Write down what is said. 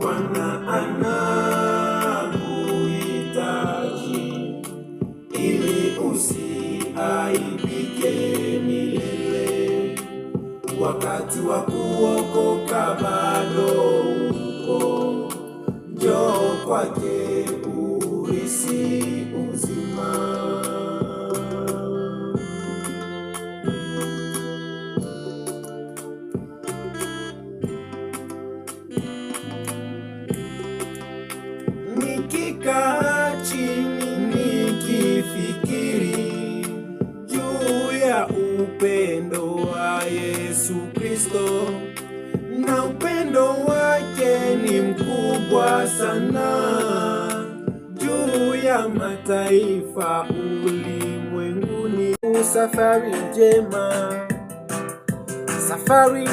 Bwana anakuhitaji ili usiaibike milele. Wakati wa kuokoka bado upo, njoo kwake urisi uzima. Nikikaa chini nikifikiri juu ya upendo wa Yesu Kristo, na upendo wake ni mkubwa sana juu ya mataifa ulimwenguni. Safari njema, safari